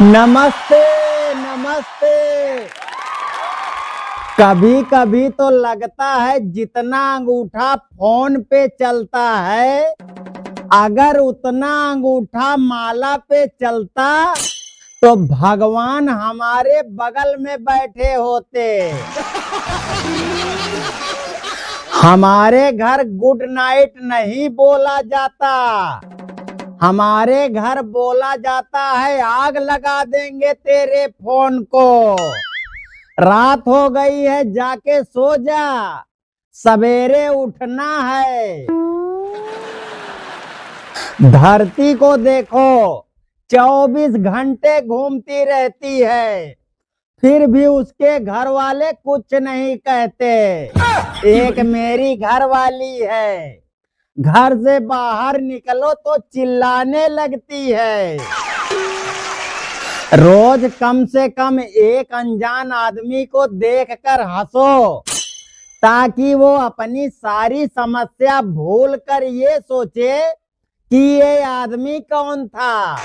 नमस्ते नमस्ते। कभी कभी तो लगता है जितना अंगूठा फोन पे चलता है, अगर उतना अंगूठा माला पे चलता तो भगवान हमारे बगल में बैठे होते। हमारे घर गुड नाइट नहीं बोला जाता, हमारे घर बोला जाता है आग लगा देंगे तेरे फोन को। रात हो गई है, जाके सो जा, सवेरे उठना है। धरती को देखो, 24 घंटे घूमती रहती है, फिर भी उसके घर वाले कुछ नहीं कहते। एक मेरी घर वाली है, घर से बाहर निकलो तो चिल्लाने लगती है। रोज कम से कम एक अनजान आदमी को देखकर हंसो, ताकि वो अपनी सारी समस्या भूल कर ये सोचे कि ये आदमी कौन था।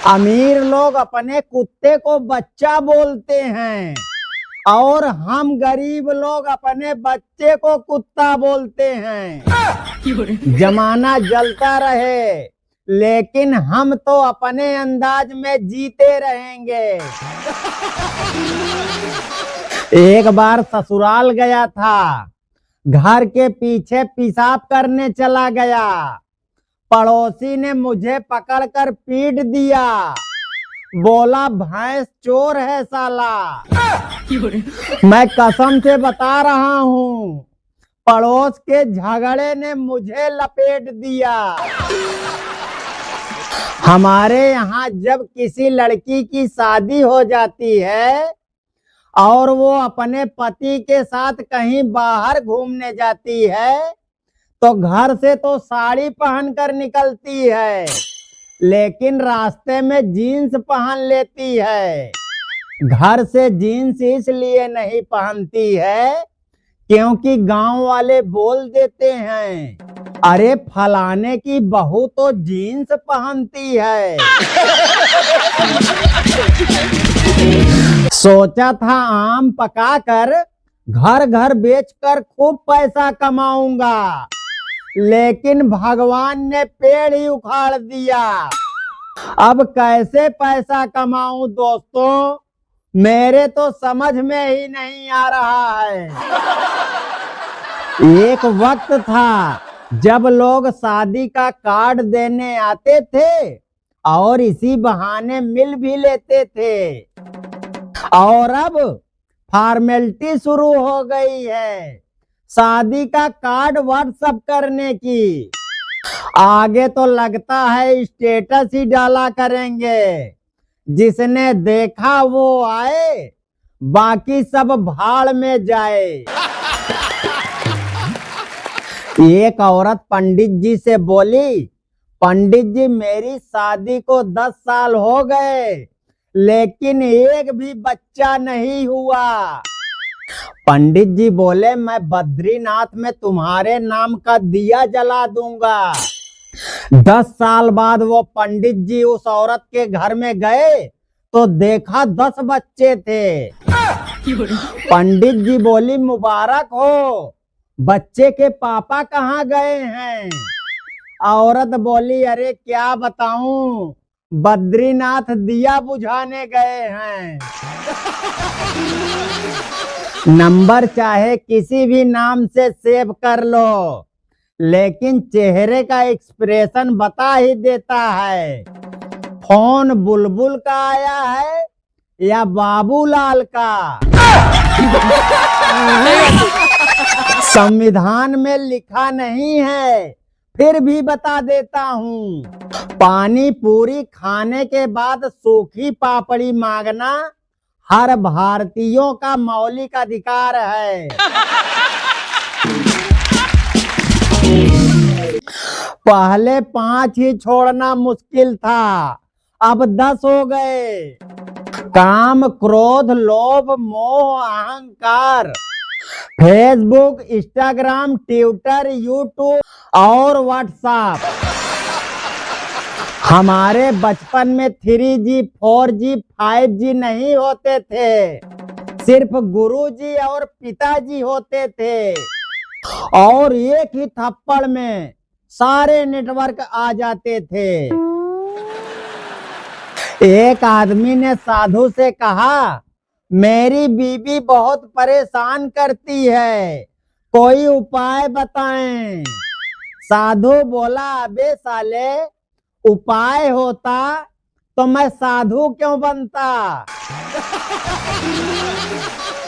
अमीर लोग अपने कुत्ते को बच्चा बोलते हैं और हम गरीब लोग अपने बच्चे को कुत्ता बोलते हैं। जमाना जलता रहे, लेकिन हम तो अपने अंदाज में जीते रहेंगे। एक बार ससुराल गया था, घर के पीछे पेशाब करने चला गया। पड़ोसी ने मुझे पकड़कर पीट दिया, बोला भैंस चोर है साला। मैं कसम से बता रहा हूँ, पड़ोस के झगड़े ने मुझे लपेट दिया। हमारे यहाँ जब किसी लड़की की शादी हो जाती है और वो अपने पति के साथ कहीं बाहर घूमने जाती है, तो घर से तो साड़ी पहनकर निकलती है, लेकिन रास्ते में जीन्स पहन लेती है। घर से जीन्स इसलिए नहीं पहनती है क्योंकि गांव वाले बोल देते हैं, अरे फलाने की बहू तो जीन्स पहनती है। सोचा था आम पकाकर घर घर बेचकर खूब पैसा कमाऊंगा, लेकिन भगवान ने पेड़ ही उखाड़ दिया। अब कैसे पैसा कमाऊं दोस्तों, मेरे तो समझ में ही नहीं आ रहा है। एक वक्त था जब लोग शादी का कार्ड देने आते थे और इसी बहाने मिल भी लेते थे, और अब फॉर्मेलिटी शुरू हो गई है शादी का कार्ड व्हाट्सएप करने की। आगे तो लगता है स्टेटस ही डाला करेंगे, जिसने देखा वो आए, बाकी सब भाड़ में जाए। एक औरत पंडित जी से बोली, पंडित जी मेरी शादी को 10 साल हो गए, लेकिन एक भी बच्चा नहीं हुआ। पंडित जी बोले, मैं बद्रीनाथ में तुम्हारे नाम का दिया जला दूंगा। 10 साल बाद वो पंडित जी उस औरत के घर में गए तो देखा 10 बच्चे थे। पंडित जी बोली, मुबारक हो, बच्चे के पापा कहाँ गए हैं? औरत बोली, अरे क्या बताऊं, बद्रीनाथ दिया बुझाने गए हैं। नंबर चाहे किसी भी नाम से सेव कर लो, लेकिन चेहरे का एक्सप्रेशन बता ही देता है फोन बुलबुल का आया है या बाबूलाल का। संविधान में लिखा नहीं है, फिर भी बता देता हूँ, पानी पूरी खाने के बाद सूखी पापड़ी मांगना हर भारतीयों का मौलिक अधिकार है। पहले 5 ही छोड़ना मुश्किल था, अब 10 हो गए। काम, क्रोध, लोभ, मोह, अहंकार, फेसबुक, इंस्टाग्राम, ट्विटर, यूट्यूब और व्हाट्सएप हमारे बचपन में 3G 4G 5G नहीं होते थे, सिर्फ गुरुजी और पिताजी होते थे और एक ही थप्पड़ में सारे नेटवर्क आ जाते थे। एक आदमी ने साधु से कहा, मेरी बीवी बहुत परेशान करती है, कोई उपाय बताएं। साधु बोला, अबे साले, उपाय होता तो मैं साधु क्यों बनता।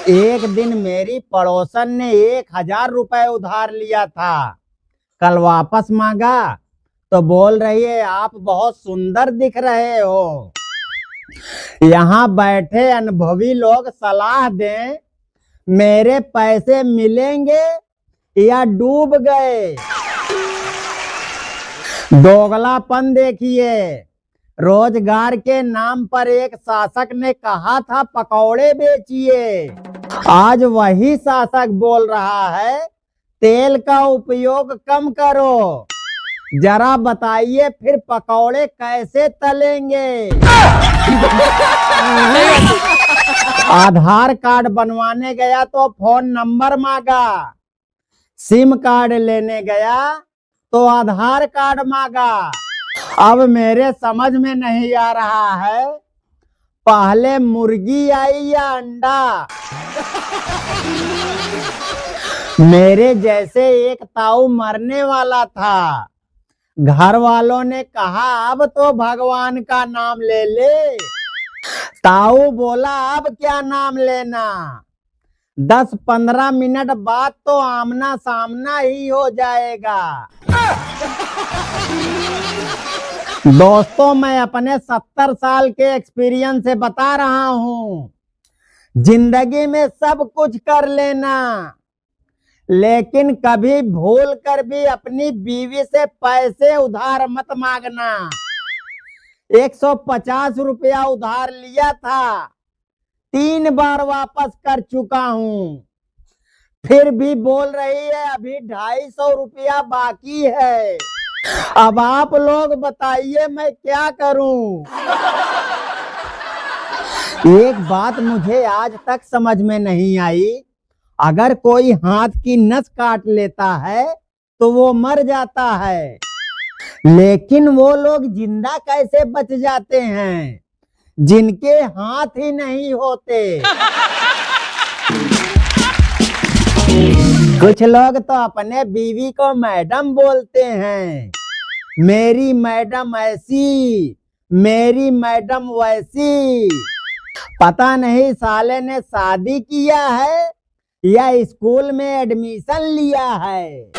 एक दिन मेरी पड़ोसन ने 1000 रुपए उधार लिया था, कल वापस मांगा तो बोल रही है, आप बहुत सुंदर दिख रहे हो। यहाँ बैठे अनुभवी लोग सलाह दें, मेरे पैसे मिलेंगे या डूब गए। दोगलापन देखिए। रोजगार के नाम पर एक शासक ने कहा था पकौड़े बेचिए, आज वही शासक बोल रहा है तेल का उपयोग कम करो। जरा बताइए फिर पकौड़े कैसे तलेंगे। आधार कार्ड बनवाने गया तो फोन नंबर मांगा, सिम कार्ड लेने गया तो आधार कार्ड मांगा। अब मेरे समझ में नहीं आ रहा है, पहले मुर्गी आई या अंडा। मेरे जैसे एक ताऊ मरने वाला था, घर वालों ने कहा अब तो भगवान का नाम ले ले। ताऊ बोला, अब क्या नाम लेना, 10-15 मिनट बाद तो आमना सामना ही हो जाएगा। दोस्तों, मैं अपने 70 साल के एक्सपीरियंस से बता रहा हूँ, जिंदगी में सब कुछ कर लेना, लेकिन कभी भूल कर भी अपनी बीवी से पैसे उधार मत मांगना। 150 रुपया उधार लिया था, 3 बार वापस कर चुका हूँ, फिर भी बोल रही है अभी 250 रुपया बाकी है। अब आप लोग बताइए मैं क्या करूं। एक बात मुझे आज तक समझ में नहीं आई, अगर कोई हाथ की नस काट लेता है तो वो मर जाता है, लेकिन वो लोग जिंदा कैसे बच जाते हैं जिनके हाथ ही नहीं होते। कुछ लोग तो अपने बीवी को मैडम बोलते हैं, मेरी मैडम ऐसी, मेरी मैडम वैसी। पता नहीं साले ने शादी किया है या स्कूल में एडमिशन लिया है।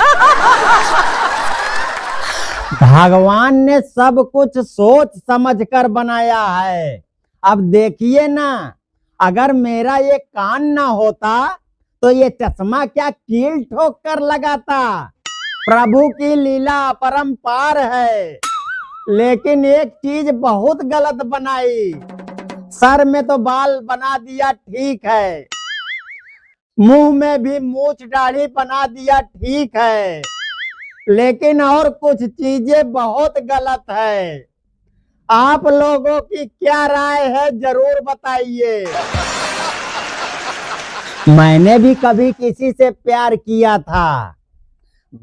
भगवान ने सब कुछ सोच समझ कर बनाया है। अब देखिए ना, अगर मेरा ये कान ना होता तो ये चश्मा क्या कील ठोक कर लगाता। प्रभु की लीला अपरंपार है, लेकिन एक चीज बहुत गलत बनाई, सर में तो बाल बना दिया ठीक है, मुंह में भी मूछ दाढ़ी बना दिया ठीक है, लेकिन और कुछ चीजें बहुत गलत है। आप लोगों की क्या राय है जरूर बताइए। मैंने भी कभी किसी से प्यार किया था,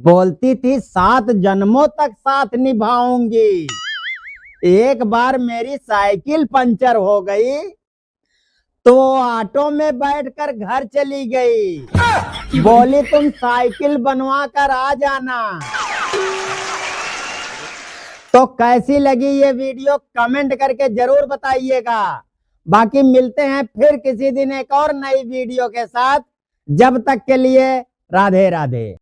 बोलती थी 7 जन्मों तक साथ निभाऊंगी। एक बार मेरी साइकिल पंचर हो गई तो ऑटो में बैठकर घर चली गई, बोली तुम साइकिल बनवा कर आ जाना। तो कैसी लगी ये वीडियो कमेंट करके जरूर बताइएगा। बाकी मिलते हैं फिर किसी दिन एक और नई वीडियो के साथ। जब तक के लिए राधे राधे।